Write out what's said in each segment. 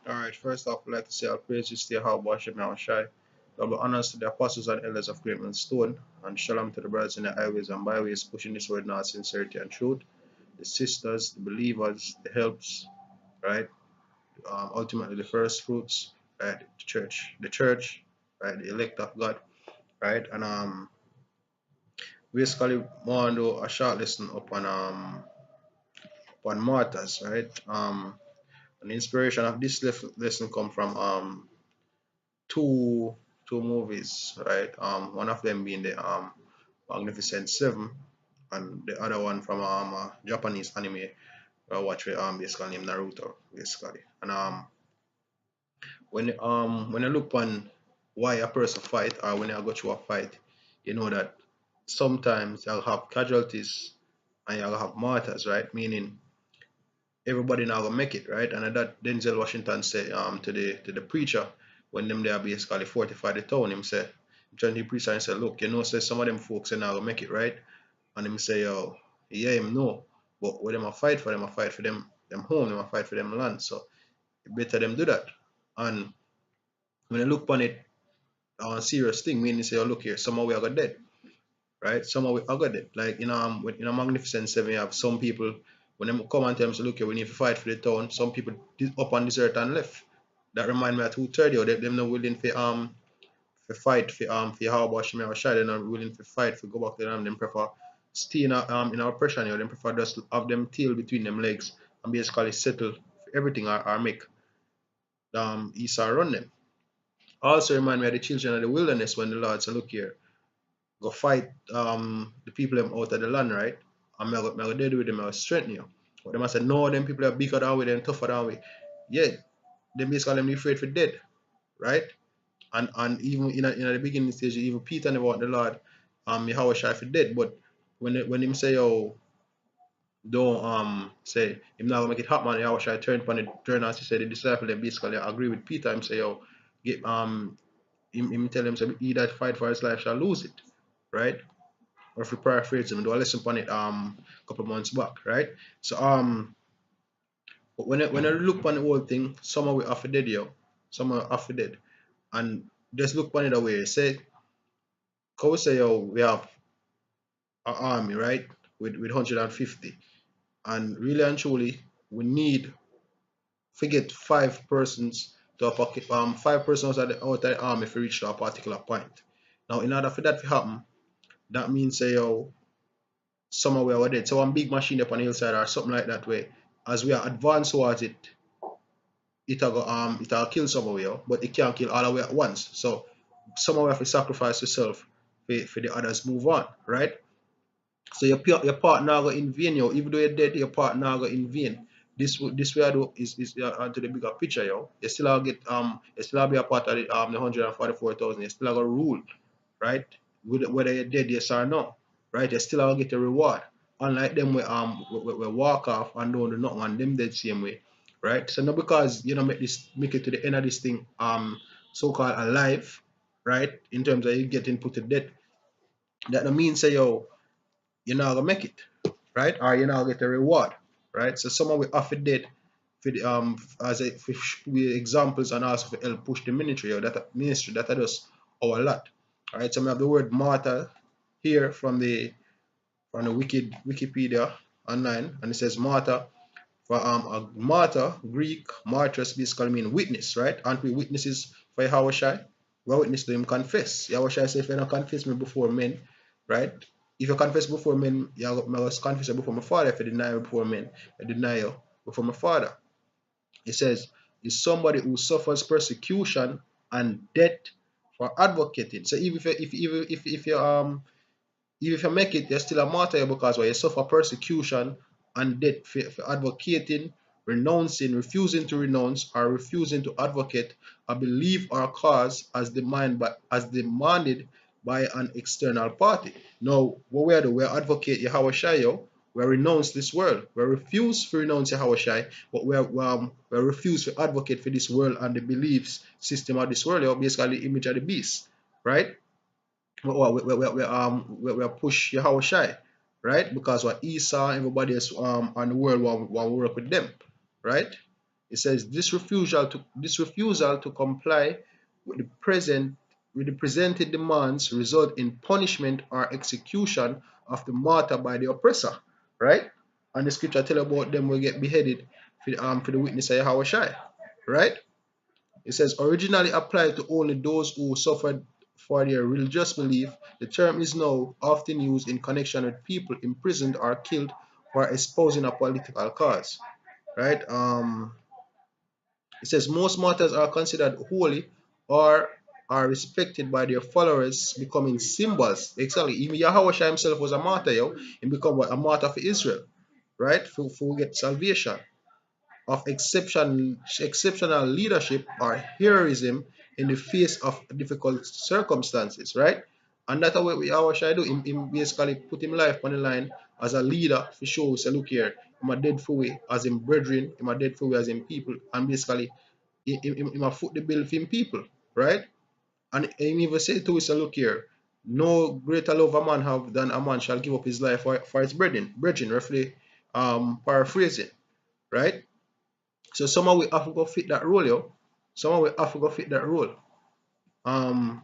Alright, first off, I'd like to say all praises to Yahweh Shem Shai. Double honors to the apostles and elders of Great Stone, and shalom to the brothers in the highways and byways pushing this word now, sincerity and truth. The sisters, the believers, the helps, right? Ultimately, the first fruits, right? The church, right? The elect of God, right? And basically, want to do a short lesson upon martyrs, right? An inspiration of this lesson come from two two movies, right? One of them being the Magnificent Seven, and the other one from a Japanese anime I watch with basically named Naruto, basically. And when you look on why a person fight or when you go through a fight, you know that sometimes you'll have casualties and you'll have martyrs, right? Meaning everybody now gonna make it, right? And that Denzel Washington say to the preacher when them there basically fortify the town, him say John the preacher and say, look, you know, say some of them folks are not gonna make it, right? And him say, yo, yeah, him know. But what them a fight for, them a fight for them home, them a fight for them land. So it better them do that. And when you look upon it on a serious thing, meaning say, oh look here, some of we are got dead, right? Some of we are got dead. Like in a Magnificent Seven, you have some people when them come and tell them, so look here, we need to fight for the town. Some people up on desert and left. That remind me of 230, or them not willing for fight for how about Shemay or Shai, they're not willing to fight for go back to them. Them prefer stay in our oppression, you know, them prefer just have them tail between them legs and basically settle for everything or make Esau run them. Also remind me of the children of the wilderness when the Lord said, look here, go fight the people them out of the land, right? And I go dead with them, I will strengthen you. But them I said, no, them people are bigger than we, them tougher than we. Yeah, them basically them afraid for dead, right? And even in the beginning stage, even Peter never want the Lord Yahweh Shai for dead. But when him say, oh, don't say him not gonna make it happen, Yahweh Shai turn as he said the disciple they basically agree with Peter. Him say, oh, get him tell him say he that fight for his life shall lose it, right? Or if you paraphrase him, do a lesson upon it a couple months back, right? So but when I look upon the whole thing, some of we are dead, yo, some are dead, and just look upon it away. Say, how we say, yo, we have an army, right, with 150, and really and truly, we need to get 5 persons to a pocket, 5 persons out of the army to reach to a particular point. Now, in order for that to happen, that means say, yo, somewhere we're dead. So one big machine up on the hillside or something like that way, as we are advanced towards it, it'll kill some of you, but it can't kill all the way at once. So somehow we have to sacrifice yourself for the others move on, right? So your part now go in vain, yo. Even though you're dead, your part now go in vain. This way I do is onto the bigger picture, yo. You still get you still be a part of the 144,000. You still gonna rule, right? Whether you're dead, yes or no, right? You still gonna get a reward. Unlike them we walk off and don't do nothing and them dead same way, right? So not because you know make it to the end of this thing so called alive, right? In terms of you getting put to death, that don't mean say yo you're not gonna make it, right? Or you're not gonna get a reward, right? So someone will offer dead for the as a for examples and also for help push the ministry or that ministry that does our lot. All right, so we have the word martyr here from the Wikipedia online, and it says martyr. For a martyr, Greek martyrs basically mean witness, right? Aren't we witnesses for Yahweh Shai? We're witness to him confess. Yahweh Shai says, if you don't confess me before men, right? If you confess before men, you must confess before my father. If you deny me before men, I deny you before my father. It says, is somebody who suffers persecution and death for advocating. So if you make it, you're still a martyr because you suffer persecution and death for advocating, renouncing, refusing to renounce, or refusing to advocate a belief or a cause as demanded by an external party. Now, what we do, we advocate Yahweh Shai, we renounce this world. We refuse to renounce Yahweh Shai, but we refuse to advocate for this world and the beliefs system of this world, basically the image of the beast, right? We push Yahweh Shai, right? Because what Esau, everybody else on the world want to work with them, right? It says this refusal to comply with the presented demands result in punishment or execution of the martyr by the oppressor, right? And the scripture tell about them will get beheaded for the witness of Yahweh, right? It says originally applied to only those who suffered for their religious belief. The term is now often used in connection with people imprisoned or killed for espousing a political cause, right? It says most martyrs are considered holy or are respected by their followers, becoming symbols. Exactly. Even Yahweh himself was a martyr, yo. He become what? A martyr for Israel, right? For get salvation of exceptional leadership or heroism in the face of difficult circumstances, right? And that's what we our do. Him basically put him life on the line as a leader for show. So look here, I'm a dead for we as him brethren, I'm a dead for we as him people, and basically him a foot the bill for him people, right? And him even say to us, look here, no greater love a man have than a man shall give up his life for his brethren, roughly paraphrasing, right? So somehow we have to go fit that role, yo. Somehow we have to go fit that role. Um,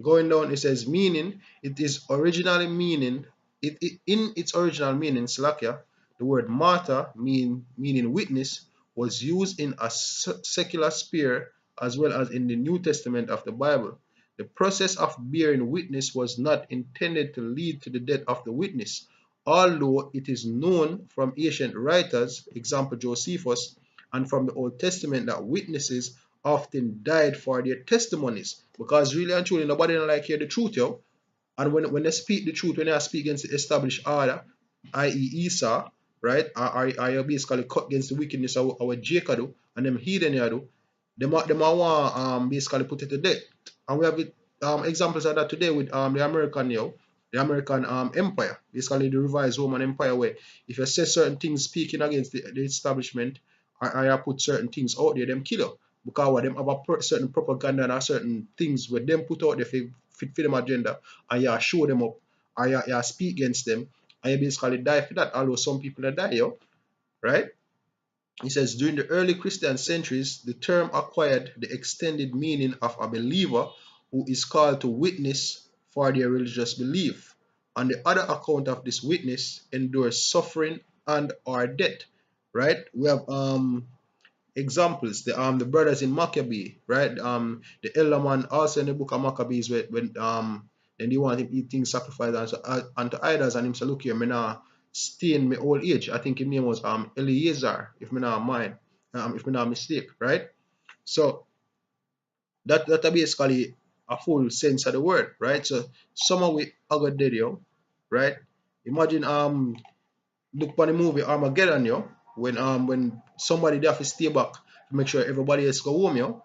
Going down, it says meaning. It is originally meaning. In its original meaning, Slakia, the word martyr, meaning witness, was used in a secular sphere as well as in the New Testament of the Bible. The process of bearing witness was not intended to lead to the death of the witness, although it is known from ancient writers, example Josephus, and from the Old Testament that witnesses often died for their testimonies. Because really and truly, nobody don't like hear the truth, yo. And when they speak the truth, when they speak against the established order, i.e. Esau, right? Are you basically cut against the wickedness of our Jacob and them heathen you do, them want basically put it to death. And we have examples of that today with the American, yo, the American empire, basically the revised Roman Empire, where if you say certain things speaking against the establishment, or you put certain things out there, them kill you. Because what them have a certain propaganda and certain things where them put out there for them agenda, and you show them up, and you speak against them, and you basically die for that. Although some people that die, yo, right? He says during the early Christian centuries, the term acquired the extended meaning of a believer who is called to witness for their religious belief. On the other account of this witness endures suffering and or death. Right? We have examples, the brothers in Maccabee, right? The elder man also in the book of Maccabees when then they want him eating sacrifice unto idols, and him say, look here, me now stay in my old age. I think his name was Eliezer, if me not mind, if me not mistake, right? So that basically a full sense of the word, right? So somehow we other dead, yo, right? Imagine look for the movie Armageddon, yo, when somebody there have to stay back to make sure everybody else go home, yo.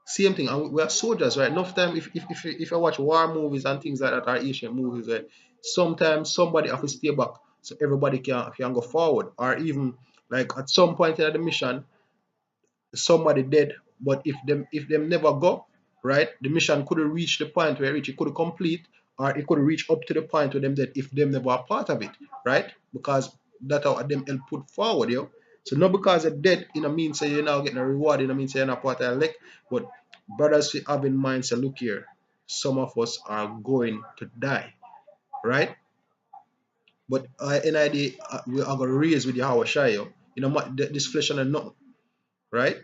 Same thing, and we are soldiers, right? Enough time if I watch war movies and things like that, or Asian movies, right? Sometimes somebody have to stay back so everybody can go forward, or even like at some point in the mission, somebody dead, but if them never go, right, the mission couldn't reach the point where it could complete, or it could reach up to the point where them dead if them never are part of it, right? Because that's how them help put forward, yo. So not because they're dead, means say you're now getting a reward, means say you're not part of the elect, but brothers should have in mind, say, look here, some of us are going to die, right? But in idea, we are going to raise with Yahweh Shai, yo. This flesh and nothing, right?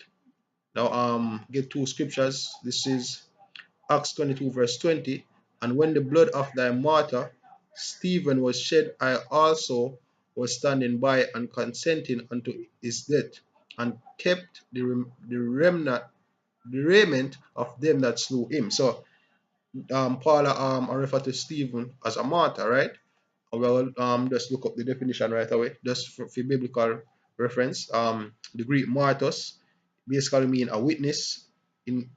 Now, get two scriptures. This is Acts 22, verse 20. And when the blood of thy martyr Stephen was shed, I also was standing by and consenting unto his death, and kept the raiment of them that slew him. So, Paul refer to Stephen as a martyr, right? Well, just look up the definition right away, just for biblical reference. The Greek martyrs basically mean a witness in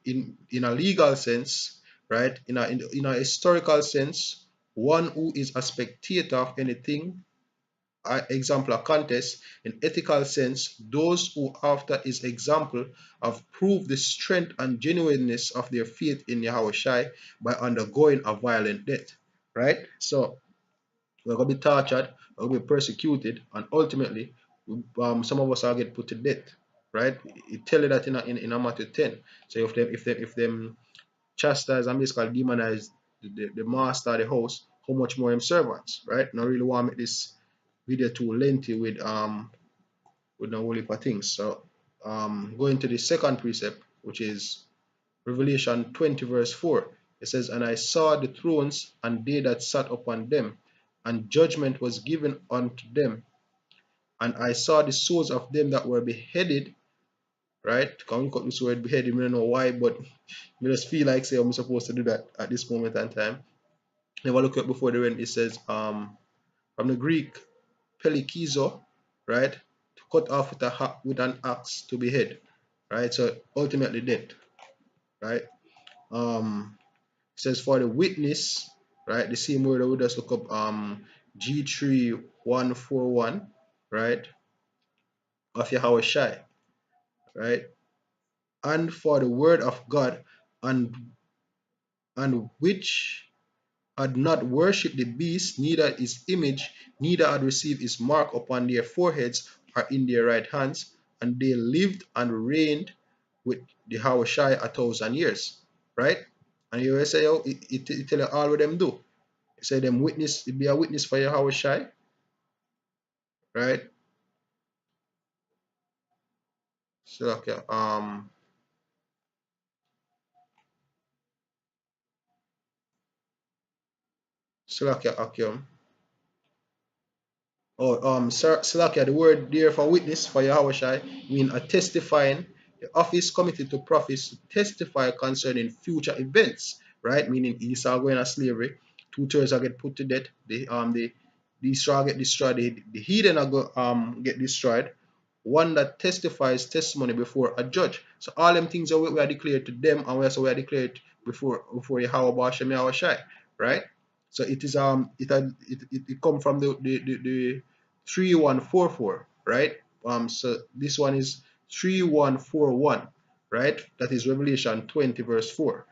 a legal sense, right? In a historical sense, one who is a spectator of anything, example, a contest. In ethical sense, those who after his example have proved the strength and genuineness of their faith in Yahweh Shai by undergoing a violent death, right? So we're going to be tortured, we're going to be persecuted, and ultimately, some of us are get put to death, right? It tell you that in Matthew 10. So if them chastise and basically demonize the master of the house, how much more him servants, right? Not really want to make this video too lengthy with no whole heap of things. So going to the second precept, which is Revelation 20 verse 4. It says, and I saw the thrones and they that sat upon them, and judgment was given unto them. And I saw the souls of them that were beheaded, right? Can we cut this word beheaded? I don't know why, but I just feel like say I'm supposed to do that at this moment in time. Never look up before the end. It says from the Greek pelikizo, right? To cut off with an axe to behead, right? So ultimately death, right? It says for the witness, right? The same word that we just look up G3141, right? Of Yahweh Shai, right? And for the word of God, and which had not worshipped the beast, neither his image, neither had received his mark upon their foreheads or in their right hands, and they lived and reigned with the Hawashai 1,000 years. Right? And you say, oh, it tell you all what them do. It say them witness, be a witness for your Hawashai, right? So okay, Akim. Oh, Salakia, the word there for witness for Yahweh Shai mean a testifying, the office committed to prophets to testify concerning future events, right? Meaning Esau going to slavery, two-thirds are get put to death, the Israel get destroyed, the heathen are go get destroyed, one that testifies testimony before a judge. So all them things are we are declared to them, and we also we are declared before Yahweh Bashem Yahweh Shai, right? So it is it come from the 3144, right? So this one is 3141, right? That is Revelation 20 verse 4,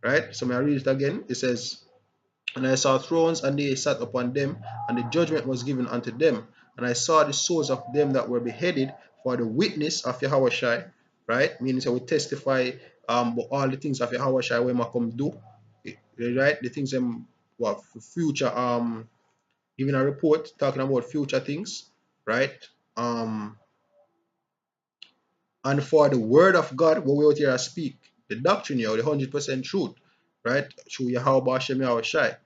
right? So may I read it again. It says, and I saw thrones, and they sat upon them, and the judgment was given unto them. And I saw the souls of them that were beheaded for the witness of Yahushua, right? Meaning, so we testify but all the things of Yahushua when we come do, right? The things what future giving a report talking about future things, right? Um, and for the word of God, what we out here speak, the doctrine, the 100% truth, right? Through Yahweh Hashem Yahweh Shai,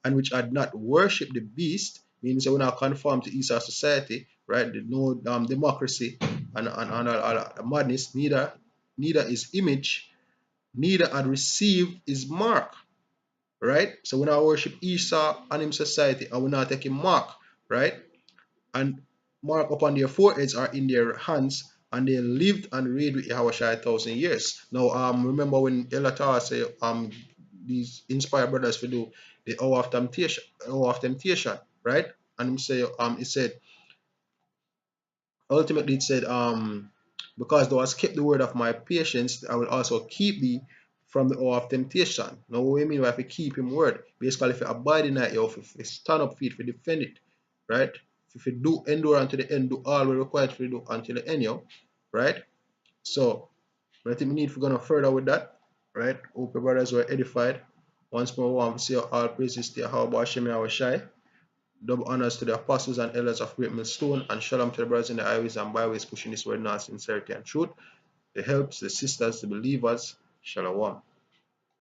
and which had not worshipped the beast, means that we not conform to Esau society, right? The no democracy and all madness, neither his image, neither had received his mark, right? So we not worship Esau and him society, and we not take him mark, right? And mark upon their foreheads are in their hands, and they lived and reigned with Yahweh 1,000 years. Now, remember when Elatar say these inspired brothers will do the hour of temptation, right? And he say it said ultimately it said because thou hast kept the word of my patience, I will also keep thee from the hour of temptation. Now what do you mean by if you keep him word? Basically if you abide in that, if you stand up for it, if you defend it, right? If you do endure unto the end, do all we required for you to do until the end, right? So I think we need to go further with that, right? Hope your brothers were edified. Once more, we want to say all praises to Yahweh Hashem Yahweh Shai. Double honors to the apostles and elders of Great Millstone, and shalom to the brothers in the highways and byways pushing this word now sincerity and truth. The helps, the sisters, the believers. Shalom.